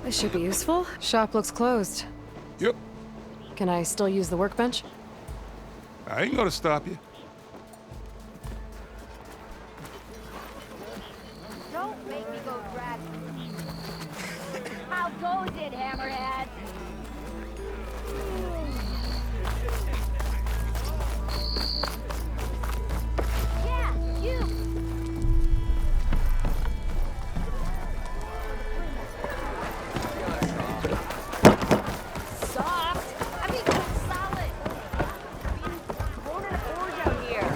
This should be useful. Shop looks closed. Yep. Can I still use the workbench? I ain't gonna stop you. Don't make me go drag. How goes it, Hammerhead? Yeah, you! Soft? I mean, solid. Born in a forge out here.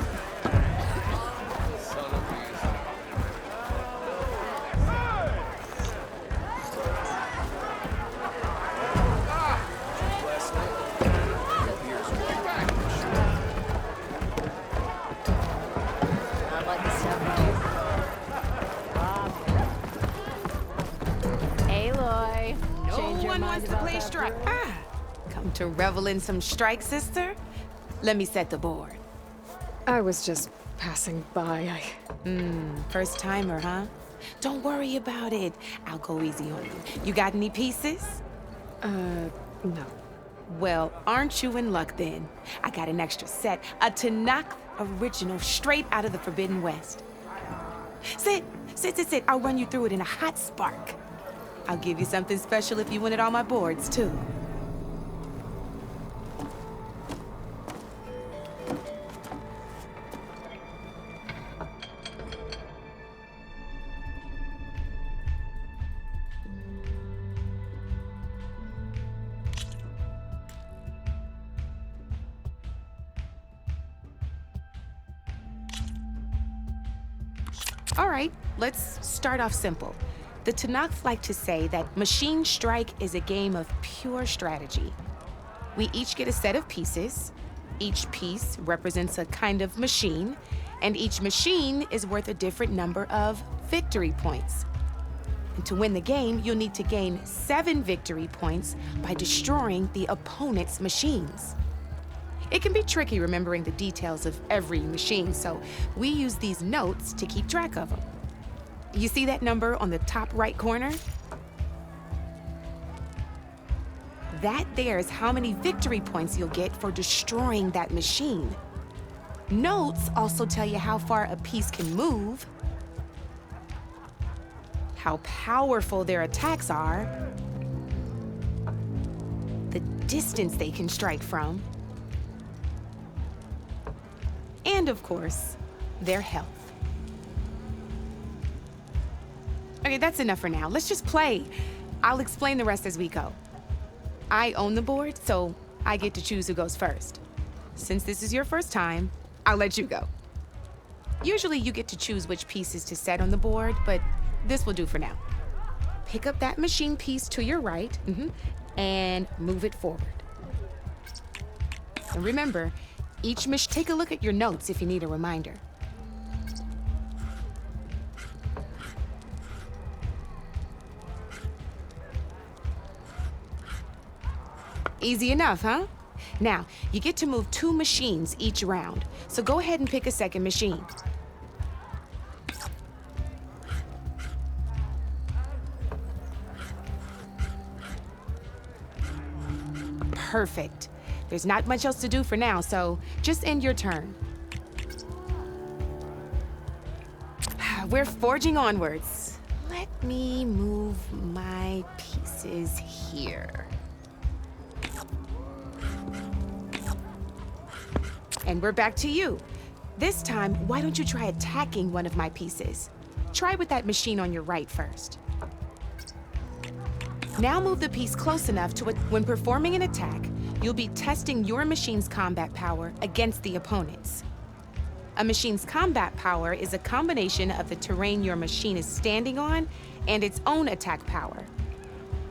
I like this stuff. Aloy. No one wants to play strike. Come to revel in some strike, sister? Let me set the board. I was just passing by. First timer, huh? Don't worry about it. I'll go easy on you. You got any pieces? No. Well, aren't you in luck then? I got an extra set, a Tanakh original straight out of the Forbidden West. Sit. I'll run you through it in a hot spark. I'll give you something special if you win at all my boards, too. All right, let's start off simple. The Tanakh like to say that Machine Strike is a game of pure strategy. We each get a set of pieces. Each piece represents a kind of machine, and each machine is worth a different number of victory points. And to win the game, you'll need to gain 7 victory points by destroying the opponent's machines. It can be tricky remembering the details of every machine, so we use these notes to keep track of them. You see that number on the top right corner? That there is how many victory points you'll get for destroying that machine. Notes also tell you how far a piece can move, how powerful their attacks are, the distance they can strike from, and of course, their health. Okay, that's enough for now. Let's just play. I'll explain the rest as we go. I own the board, so I get to choose who goes first. Since this is your first time, I'll let you go. Usually you get to choose which pieces to set on the board, but this will do for now. Pick up that machine piece to your right, and move it forward. And remember, take a look at your notes if you need a reminder. Easy enough, huh? Now, you get to move 2 machines each round, so go ahead and pick a second machine. Perfect. There's not much else to do for now, so just end your turn. We're forging onwards. Let me move my pieces here. And we're back to you. This time, why don't you try attacking one of my pieces? Try with that machine on your right first. Now move the piece close enough to when performing an attack, you'll be testing your machine's combat power against the opponent's. A machine's combat power is a combination of the terrain your machine is standing on and its own attack power.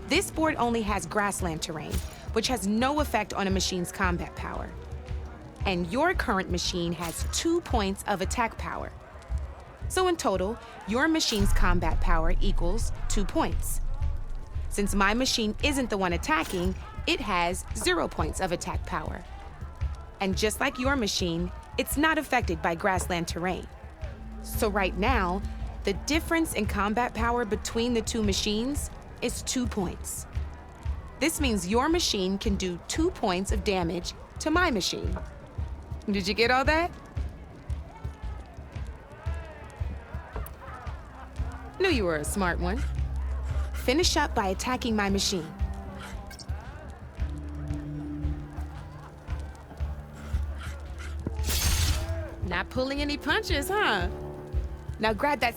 This board only has grassland terrain, which has no effect on a machine's combat power. And your current machine has 2 points of attack power. So in total, your machine's combat power equals 2 points. Since my machine isn't the one attacking, it has 0 points of attack power. And just like your machine, it's not affected by grassland terrain. So right now, the difference in combat power between the 2 machines is 2 points. This means your machine can do 2 points of damage to my machine. Did you get all that? Knew you were a smart one. Finish up by attacking my machine. Not pulling any punches, huh? Now grab that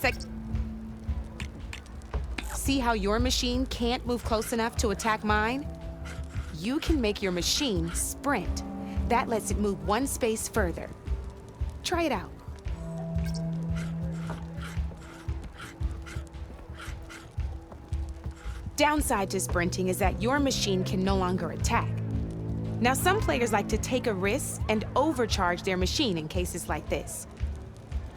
See how your machine can't move close enough to attack mine? You can make your machine sprint. That lets it move 1 space further. Try it out. Downside to sprinting is that your machine can no longer attack. Now, some players like to take a risk and overcharge their machine in cases like this.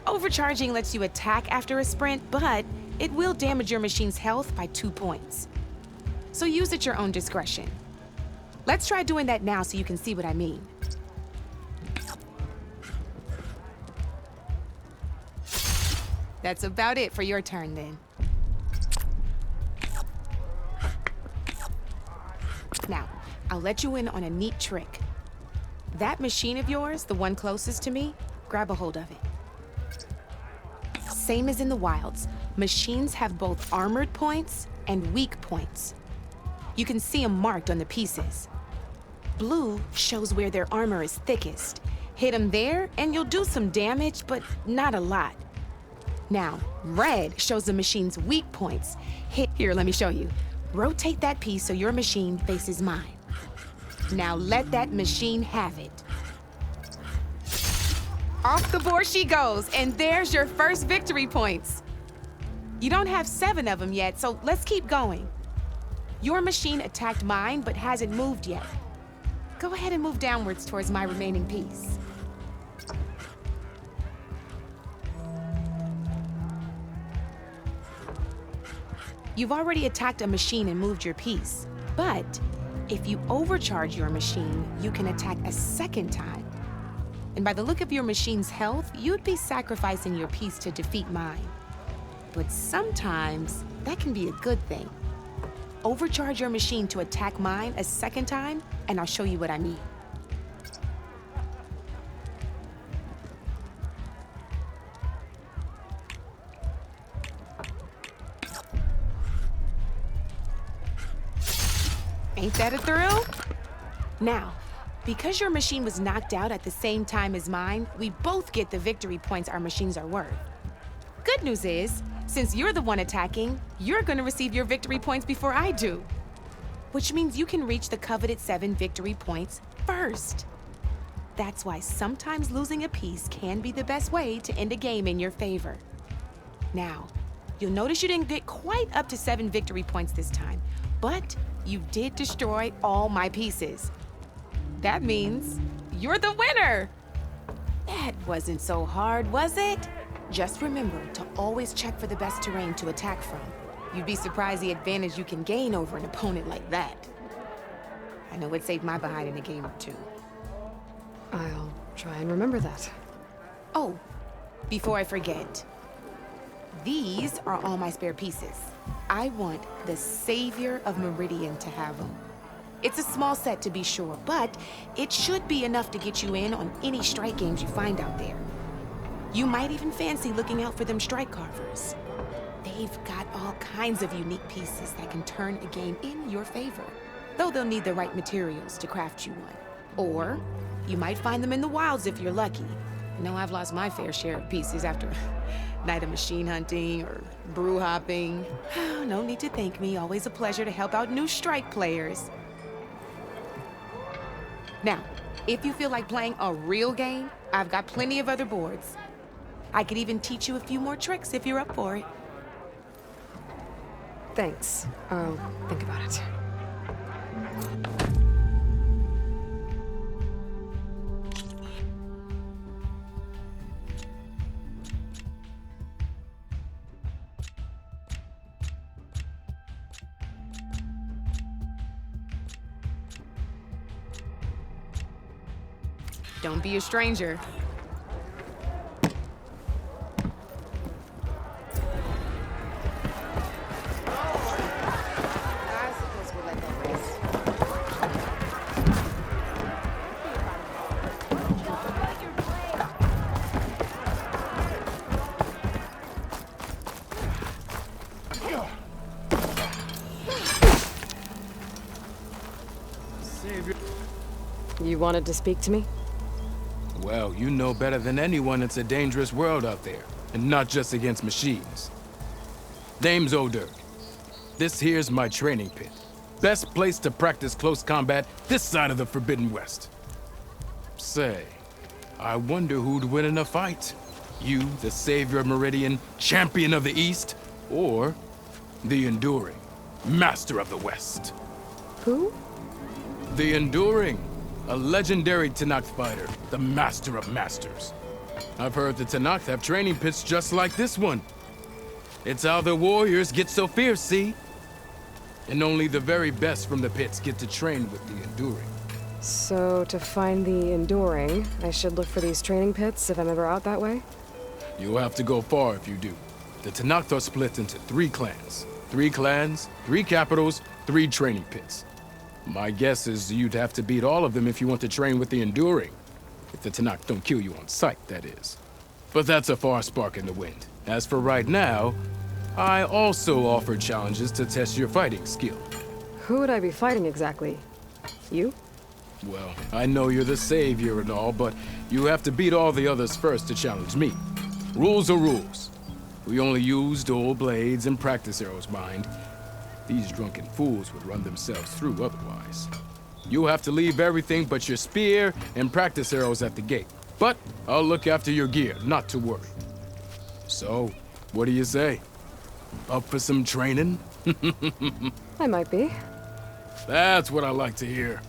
Overcharging lets you attack after a sprint, but it will damage your machine's health by 2 points. So use at your own discretion. Let's try doing that now so you can see what I mean. That's about it for your turn then. Now, I'll let you in on a neat trick. That machine of yours, the one closest to me, grab a hold of it. Same as in the wilds, machines have both armored points and weak points. You can see them marked on the pieces. Blue shows where their armor is thickest. Hit them there and you'll do some damage, but not a lot. Now, red shows the machine's weak points. Here, let me show you. Rotate that piece so your machine faces mine. Now let that machine have it. Off the board she goes, and there's your first victory points. You don't have 7 of them yet, so let's keep going. Your machine attacked mine, but hasn't moved yet. Go ahead and move downwards towards my remaining piece. You've already attacked a machine and moved your piece, but if you overcharge your machine, you can attack a second time. And by the look of your machine's health, you'd be sacrificing your piece to defeat mine. But sometimes, that can be a good thing. Overcharge your machine to attack mine a second time, and I'll show you what I mean. Ain't that a thrill? Now, because your machine was knocked out at the same time as mine, we both get the victory points our machines are worth. Good news is, since you're the one attacking, you're gonna receive your victory points before I do. Which means you can reach the coveted 7 victory points first. That's why sometimes losing a piece can be the best way to end a game in your favor. Now, you'll notice you didn't get quite up to 7 victory points this time, but you did destroy all my pieces. That means you're the winner! That wasn't so hard, was it? Just remember to always check for the best terrain to attack from. You'd be surprised the advantage you can gain over an opponent like that. I know it saved my behind in a game or 2. I'll try and remember that. Oh, before I forget, these are all my spare pieces. I want the Savior of Meridian to have them. It's a small set to be sure, but it should be enough to get you in on any strike games you find out there. You might even fancy looking out for them strike carvers. They've got all kinds of unique pieces that can turn a game in your favor, though they'll need the right materials to craft you one. Or you might find them in the wilds if you're lucky. You know, I've lost my fair share of pieces after a night of machine hunting or brew hopping. No need to thank me. Always a pleasure to help out new strike players. Now, if you feel like playing a real game, I've got plenty of other boards. I could even teach you a few more tricks if you're up for it. Thanks. I'll think about it. Don't be a stranger. You wanted to speak to me? Well, you know better than anyone it's a dangerous world out there, and not just against machines. Name's Oder. This here's my training pit. Best place to practice close combat this side of the Forbidden West. Say, I wonder who'd win in a fight. You, the savior of Meridian, champion of the East, or the Enduring, master of the West. Who? The Enduring, a legendary Tenakth fighter, the master of masters. I've heard the Tenakth have training pits just like this one. It's how the warriors get so fierce, see? And only the very best from the pits get to train with the Enduring. So, to find the Enduring, I should look for these training pits if I'm ever out that way? You'll have to go far if you do. The Tenakth are split into 3 clans. 3 clans, 3 capitals, 3 training pits. My guess is you'd have to beat all of them if you want to train with the Enduring. If the Tenakth don't kill you on sight, that is. But that's a far spark in the wind. As for right now, I also offer challenges to test your fighting skill. Who would I be fighting exactly? You? Well, I know you're the savior and all, but you have to beat all the others first to challenge me. Rules are rules. We only use dual blades and practice arrows, mind. These drunken fools would run themselves through otherwise. You'll have to leave everything but your spear and practice arrows at the gate. But I'll look after your gear, not to worry. So, what do you say? Up for some training? I might be. That's what I like to hear.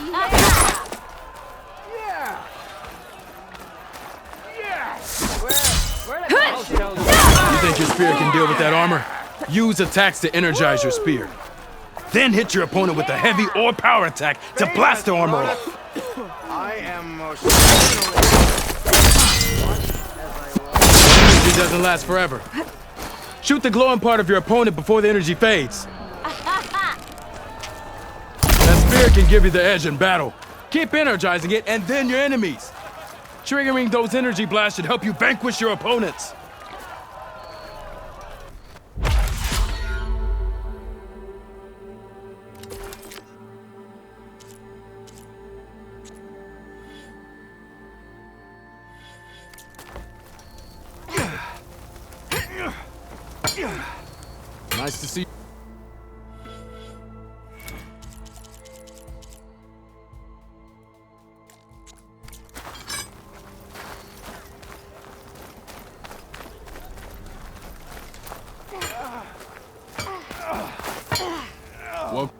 You think your spear can deal with that armor? Use attacks to energize your spear. Then hit your opponent with a heavy or power attack to blast the armor off. I am most Energy doesn't last forever. Shoot the glowing part of your opponent before the energy fades. That spear can give you the edge in battle. Keep energizing it, and then your enemies. Triggering those energy blasts should help you vanquish your opponents. Nice to see you. Well,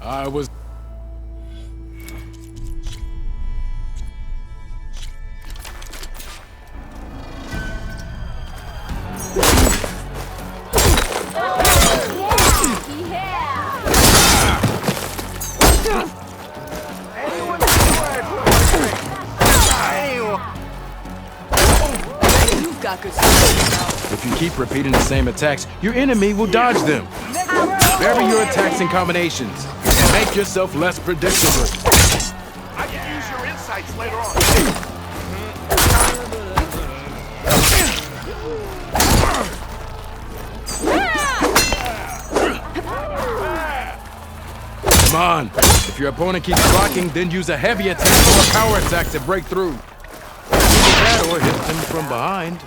I was... If you keep repeating the same attacks, your enemy will dodge them. Vary your attacks and combinations, and make yourself less predictable. I can use your insights later on. Come on. If your opponent keeps blocking, then use a heavy attack or a power attack to break through. Either that or hit them from behind.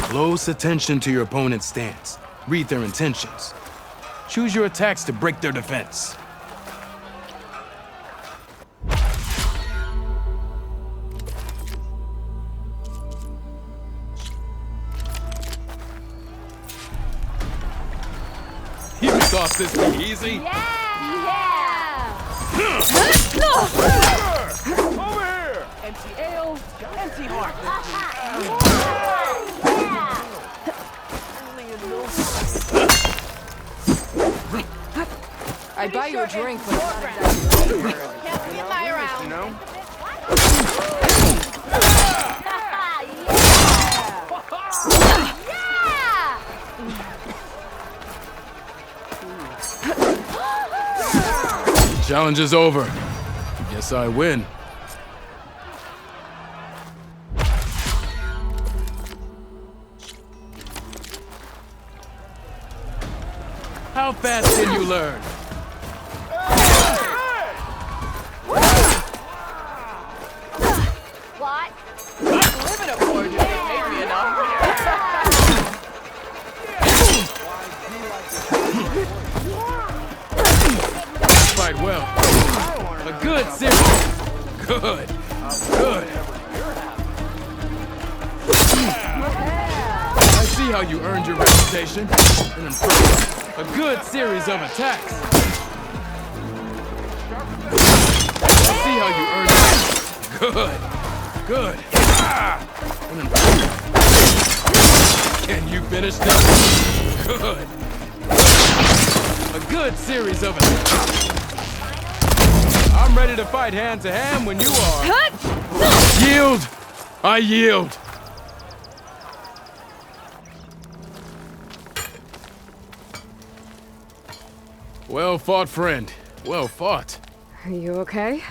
Close attention to your opponent's stance. Read their intentions. Choose your attacks to break their defense. You thought this would be easy? Yeah! Over here! Empty ale, empty heart. I'd buy you a drink, but not exactly. Can't get my around. You know? Challenge is over. Guess I win. How fast can you learn? What? Living a fortune, they paid me enough. Fight well. A good series. Good. Good. I see how you earned your reputation and improved. A good series of attacks. I see how you earned it. Good. Good. And improved. Can you finish them? Good. A good series of attacks. I'm ready to fight hand to hand when you are. Yield! I yield! Well fought, friend. Well fought. Are you okay?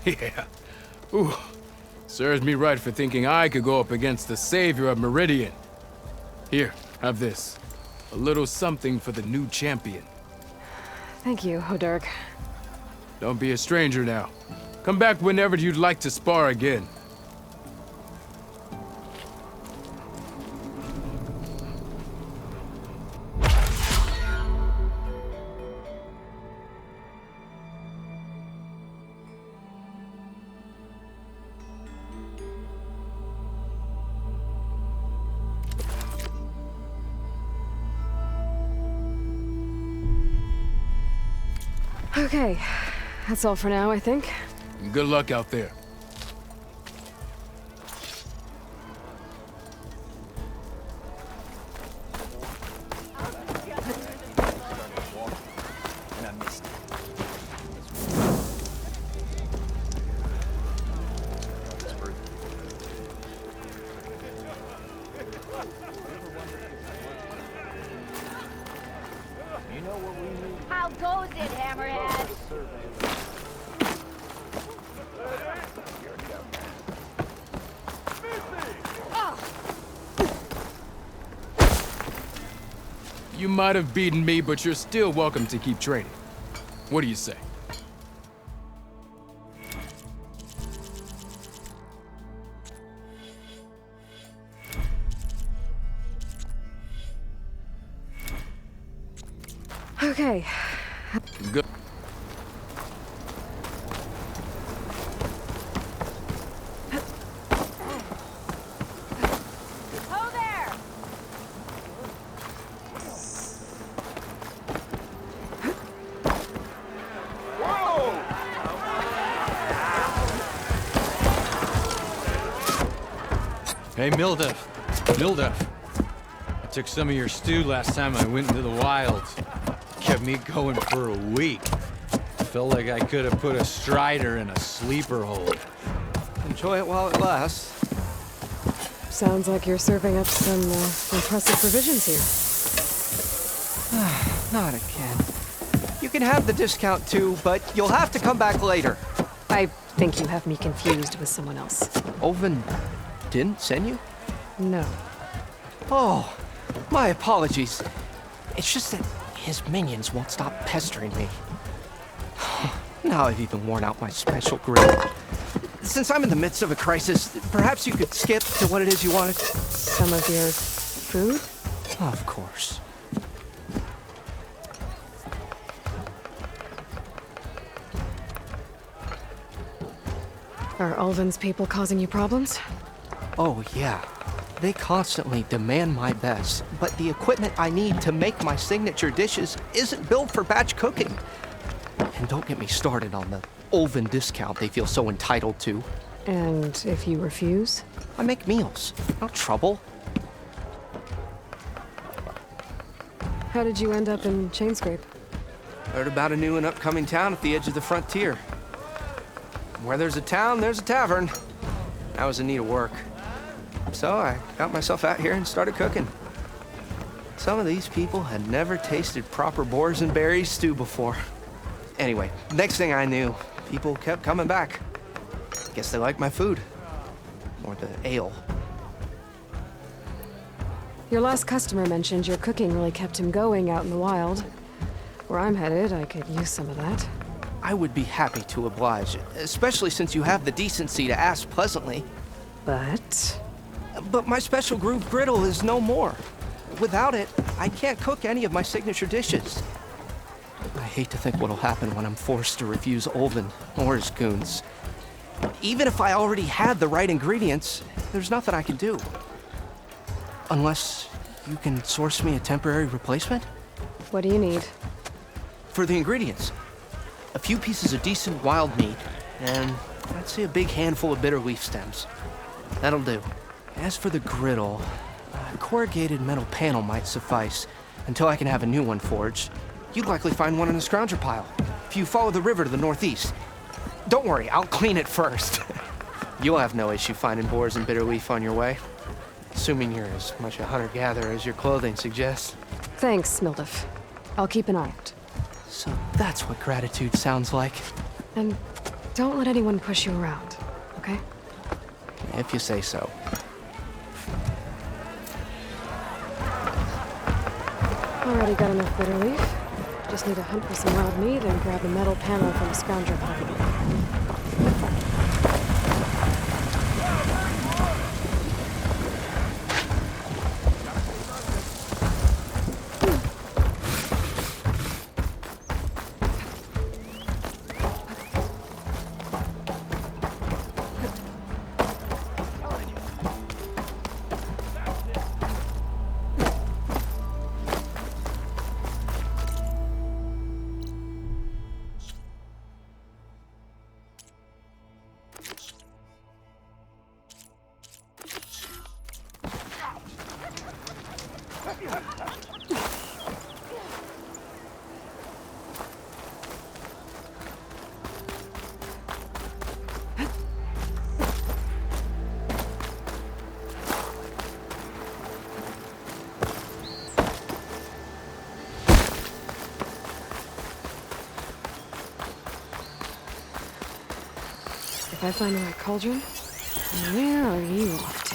Yeah. Ooh. Serves me right for thinking I could go up against the savior of Meridian. Here, have this. A little something for the new champion. Thank you, Dirk. Don't be a stranger now. Come back whenever you'd like to spar again. Okay, that's all for now, I think. Good luck out there. How goes it, Hammerhead? You might have beaten me, but you're still welcome to keep training. What do you say? Okay. Good. Ho there! Hey, Mildef. Mildef. I took some of your stew last time I went into the wilds. Kept me going for a week. Felt like I could have put a strider in a sleeper hold. Enjoy it while it lasts. Sounds like you're serving up some impressive provisions here. Not again. You can have the discount too, but you'll have to come back later. I think you have me confused with someone else. Oven didn't send you? No. Oh, my apologies. It's just that his minions won't stop pestering me. Now I've even worn out my special grill. Since I'm in the midst of a crisis, perhaps you could skip to what it is you wanted? Some of your food? Of course. Are Ulvin's people causing you problems? Oh, yeah. They constantly demand my best, but the equipment I need to make my signature dishes isn't built for batch cooking. And don't get me started on the Ulvin discount they feel so entitled to. And if you refuse? I make meals, no trouble. How did you end up in Chainscrape? Heard about a new and upcoming town at the edge of the frontier. Where there's a town, there's a tavern. I was in need of work. So I got myself out here and started cooking. Some of these people had never tasted proper boars and berries stew before. Anyway, next thing I knew, people kept coming back. Guess they liked my food. Or the ale. Your last customer mentioned your cooking really kept him going out in the wild. Where I'm headed, I could use some of that. I would be happy to oblige, especially since you have the decency to ask pleasantly. But my special groove griddle is no more. Without it, I can't cook any of my signature dishes. I hate to think what'll happen when I'm forced to refuse Ulvin or his goons. Even if I already had the right ingredients, there's nothing I can do. Unless you can source me a temporary replacement? what do you need? For the ingredients, a few pieces of decent wild meat, and I'd say a big handful of bitter leaf stems. That'll do. As for the griddle, a corrugated metal panel might suffice until I can have a new one forged. You'd likely find one in the scrounger pile, if you follow the river to the northeast. Don't worry, I'll clean it first. You'll have no issue finding boars and bitter leaf on your way. Assuming you're as much a hunter-gatherer as your clothing suggests. Thanks, Mildef. I'll keep an eye out. So that's what gratitude sounds like. And don't let anyone push you around, okay? If you say so. Already got enough bitter leaf. Just need to hunt for some wild meat and grab a metal panel from a scrounger pile. If I find the right cauldron, where are you off to?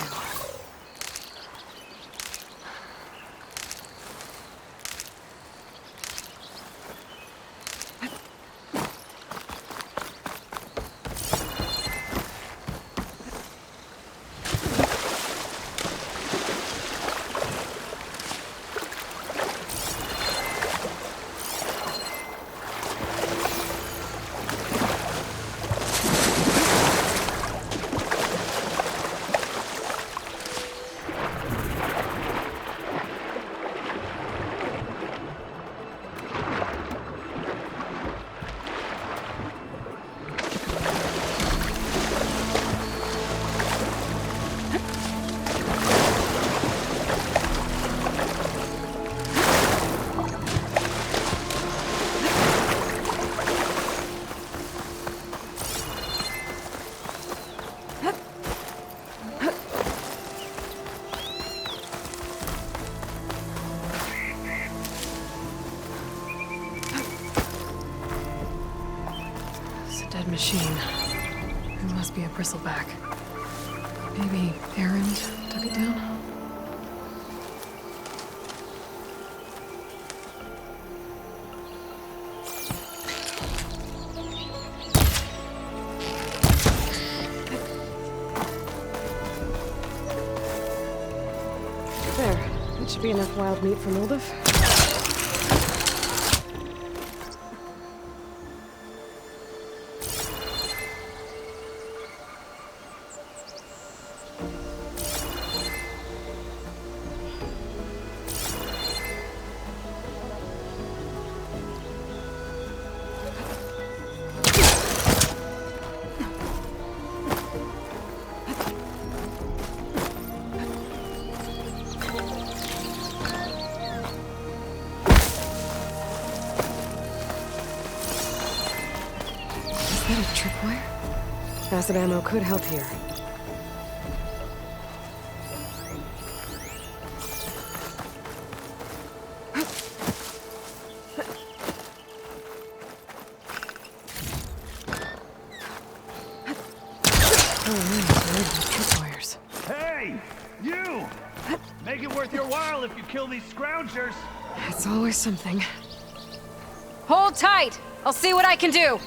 machine. It must be a bristleback. Maybe Errand took it down? There. That should be enough wild meat for Moldov. Is that a tripwire? Acid ammo could help here. Tripwires. Hey, you! Make it worth your while if you kill these scroungers. It's always something. Hold tight! I'll see what I can do!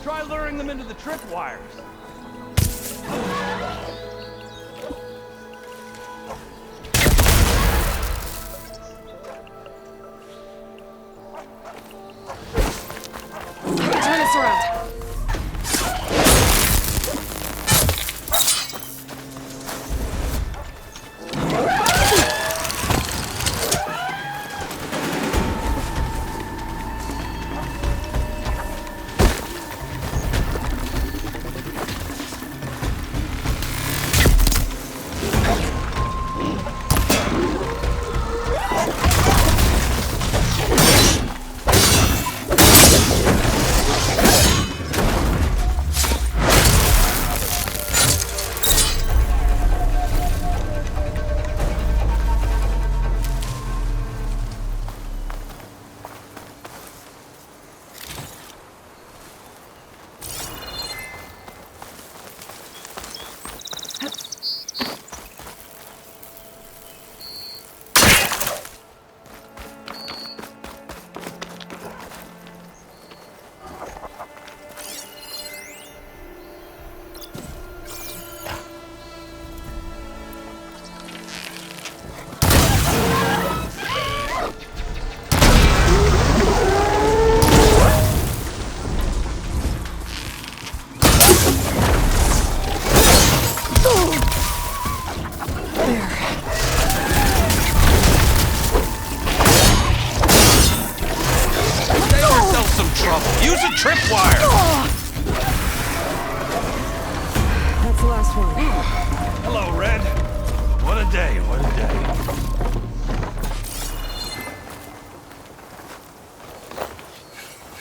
Try luring them into the tripwires. Turn this around. Use a tripwire! That's the last one. Hello, Red. What a day, what a day.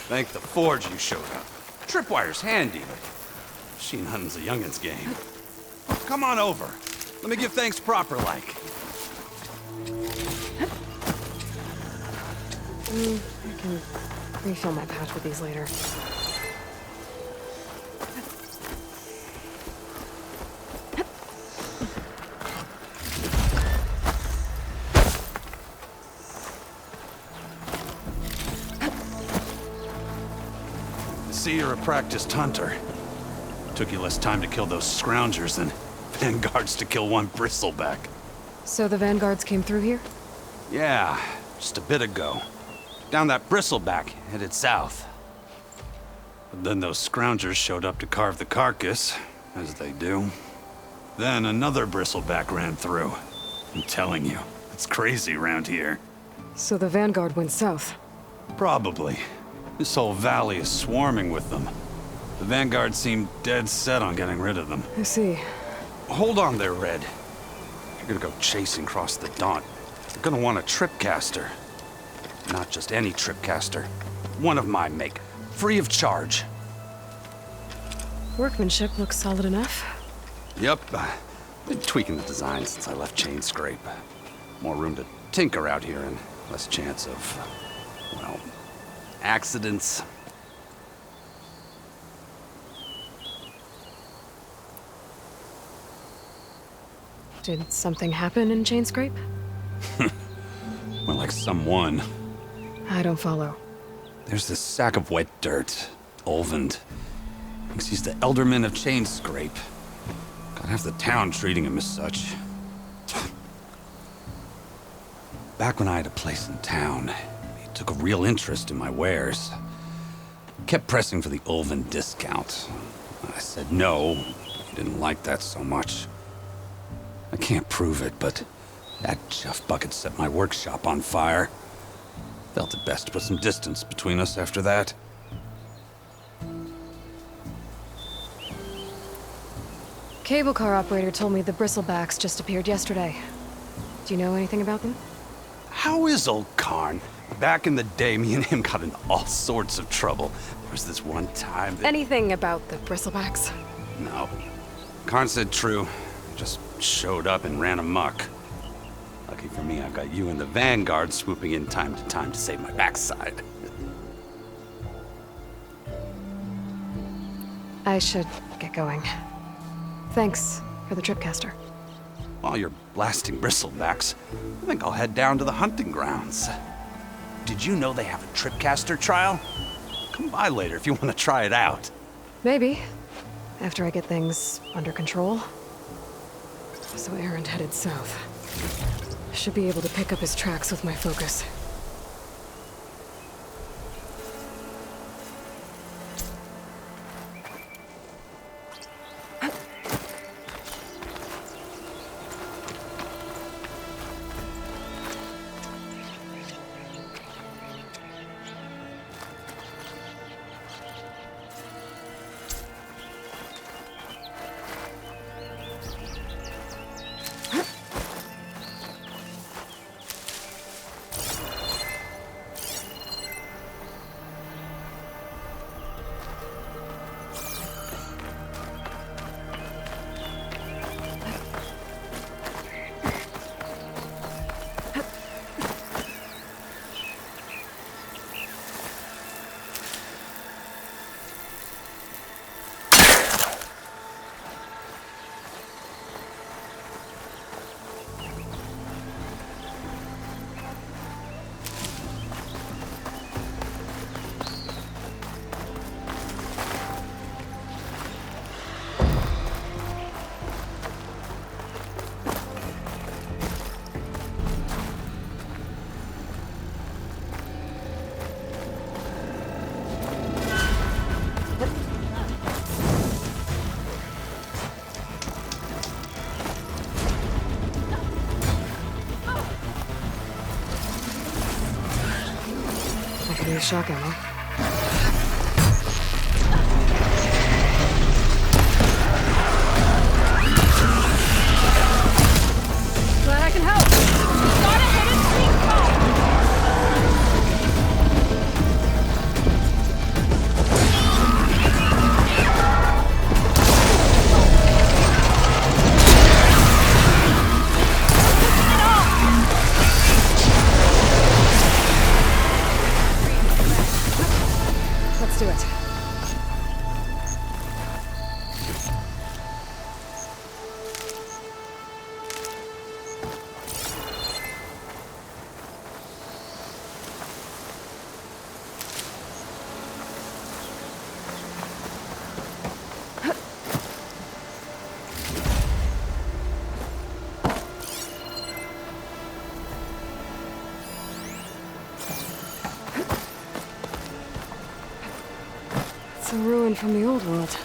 Thank the Forge you showed up. Tripwire's handy, but machine hunting's a youngin's game. Come on over. Let me give thanks proper like. I can refill my patch with these later. I see you're a practiced hunter. Took you less time to kill those scroungers than vanguards to kill one bristleback. So the vanguards came through here? Yeah, just a bit ago. Down that bristleback, headed south. But then those scroungers showed up to carve the carcass, as they do. Then another bristleback ran through. I'm telling you, it's crazy around here. So the vanguard went south? Probably. This whole valley is swarming with them. The vanguard seemed dead set on getting rid of them. I see. Hold on there, Red. If you're gonna go chasing across the Daunt, you're gonna want a tripcaster. Not just any tripcaster. One of my make. Free of charge. Workmanship looks solid enough. Yep. Been tweaking the design since I left Chain Scrape. More room to tinker out here and less chance of, well, accidents. Did something happen in Chain Scrape? More like someone. I don't follow. There's this sack of wet dirt. Olvend. Thinks he's the alderman of Chain Scrape. Got half the town treating him as such. Back when I had a place in town, he took a real interest in my wares. Kept pressing for the Olvend discount. I said no. He didn't like that so much. I can't prove it, but that chuff bucket set my workshop on fire. Felt it best to put some distance between us after that. Cable car operator told me the bristlebacks just appeared yesterday. Do you know anything about them? How is old Karn? Back in the day, me and him got in all sorts of trouble. There was this one time that... Anything about the bristlebacks? No. Karn said true. Just showed up and ran amok. Lucky for me, I've got you and the Vanguard swooping in time to save my backside. I should get going. Thanks for the tripcaster. While you're blasting bristlebacks, I think I'll head down to the hunting grounds. Did you know they have a tripcaster trial? Come by later if you want to try it out. Maybe. After I get things under control. So Aaron headed south. Should be able to pick up his tracks with my focus. Use shock ammo. Glad I can help. Got a hidden street code! Let's do it. It's a ruin from the old world.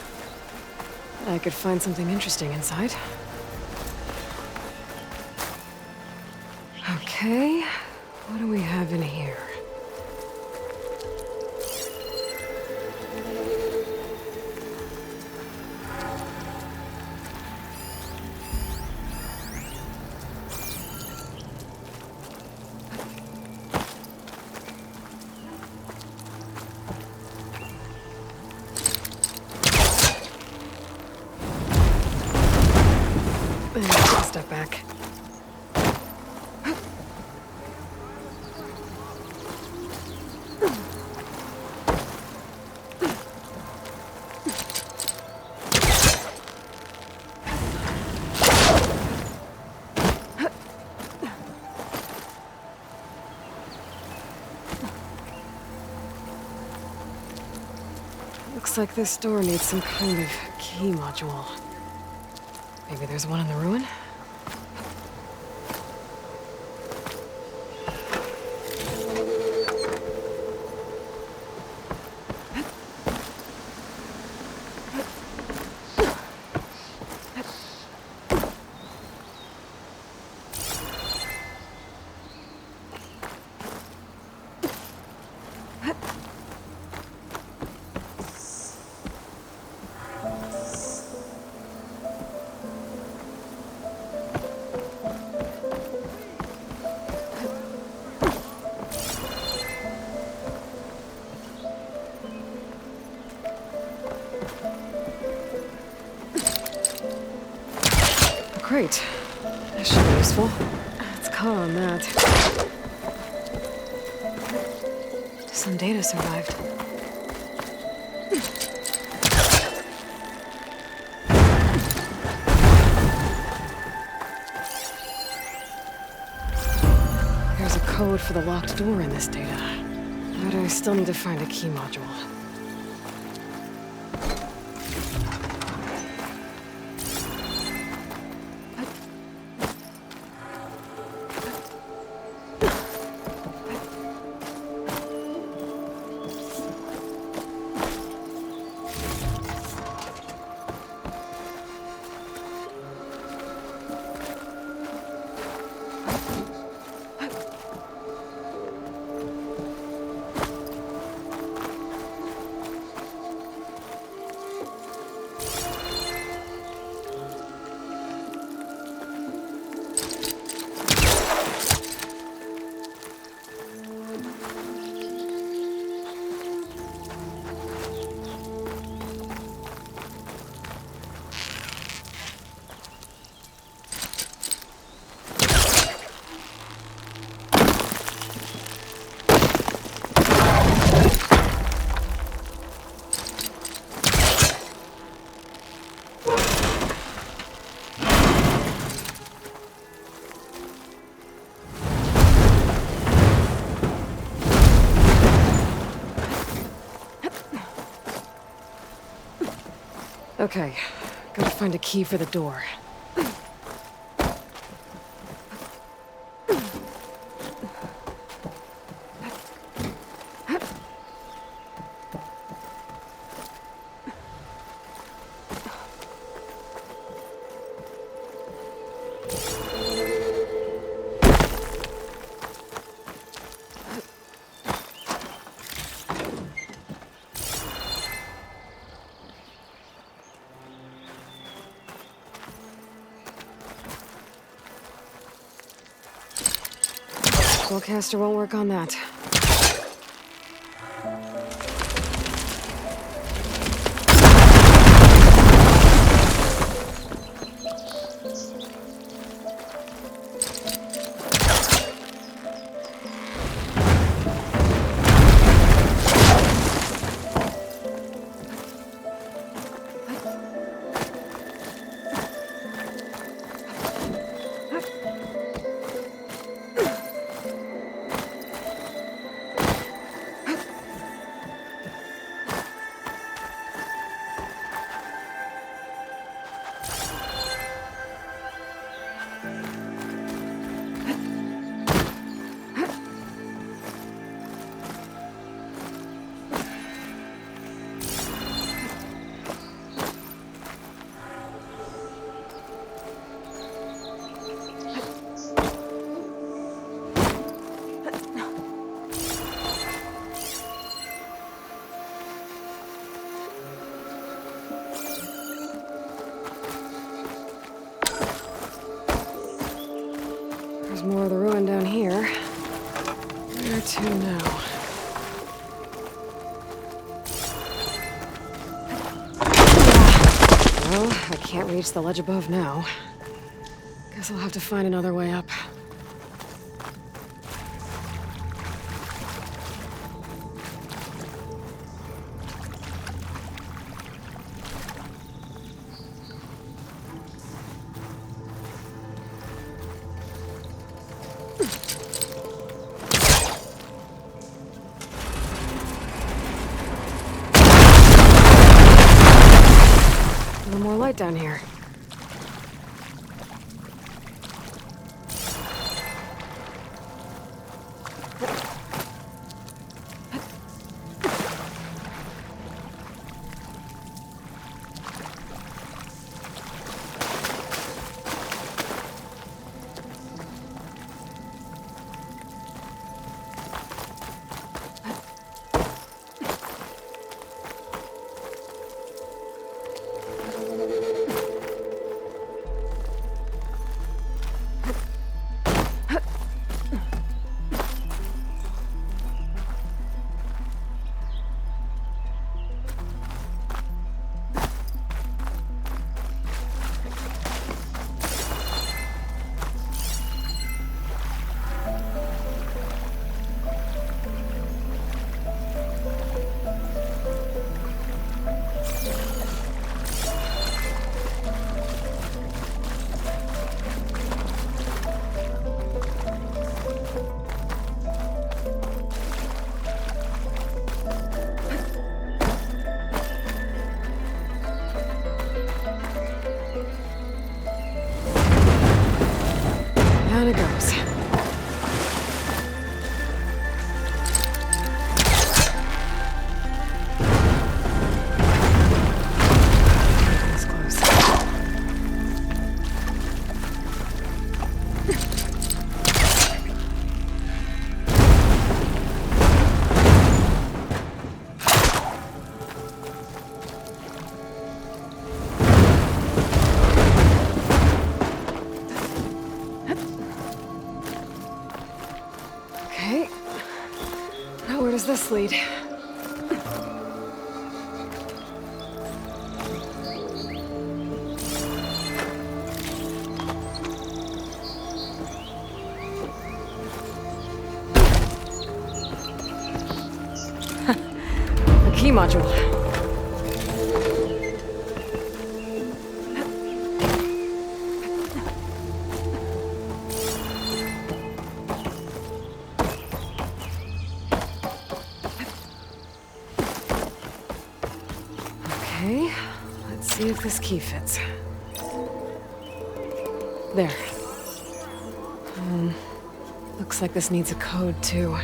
I could find something interesting inside. Okay, what do we have in here? Take a step back. Looks like this door needs some kind of key module. Maybe there's one in the ruin? Great. That should be useful. Let's call on that. Some data survived. There's a code for the locked door in this data. But I still need to find a key module. Okay, gotta find a key for the door. Spellcaster won't work on that. There's more of the ruin down here. Where to now? Well, I can't reach the ledge above now. Guess I'll have to find another way up. light down here. Down it goes. That's close. Okay. Now where does this lead? A key module. Okay, let's see if this key fits. There. Looks like this needs a code, too.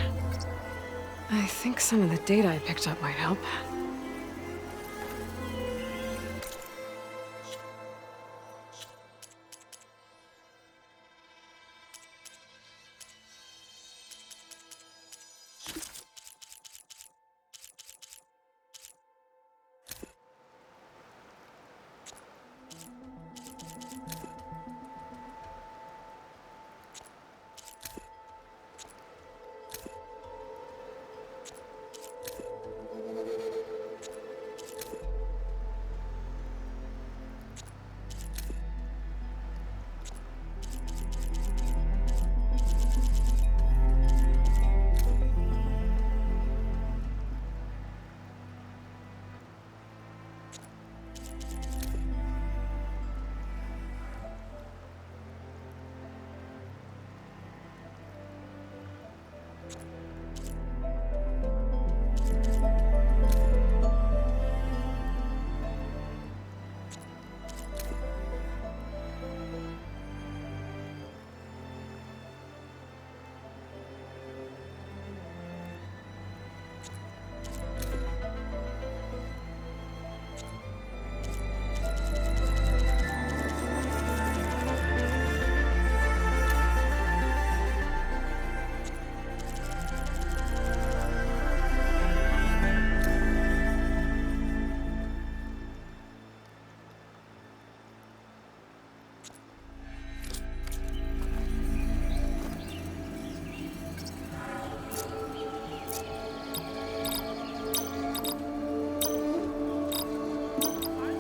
I think some of the data I picked up might help.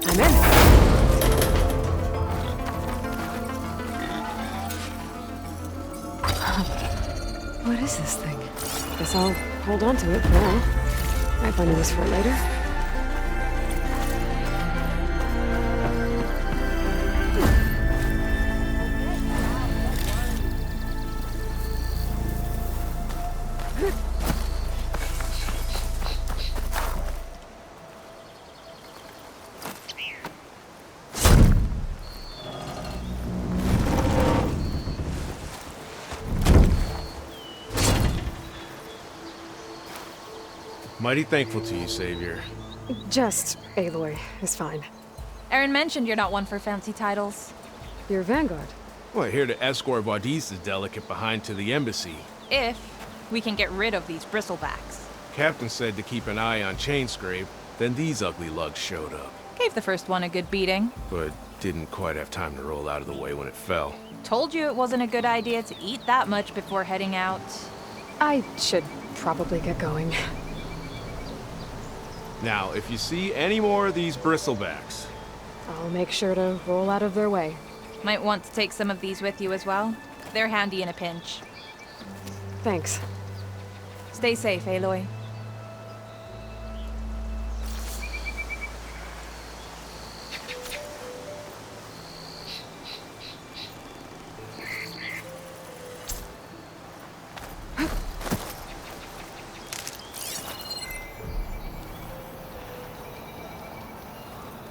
I'm in. What is this thing? Guess I'll hold on to it for now. Might find a use for it later. Mighty thankful to you, Savior. Just Aloy is fine. Aaron mentioned you're not one for fancy titles. You're Vanguard. Well, here to escort Vaudice's delicate behind to the embassy. If we can get rid of these bristlebacks. Captain said to keep an eye on Chainscrape, then these ugly lugs showed up. Gave the first one a good beating. But didn't quite have time to roll out of the way when it fell. Told you it wasn't a good idea to eat that much before heading out. I should probably get going. Now, if you see any more of these bristlebacks... I'll make sure to roll out of their way. Might want to take some of these with you as well. They're handy in a pinch. Thanks. Stay safe, Aloy.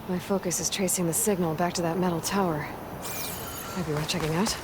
My focus is tracing the signal back to that metal tower. Might be worth checking out.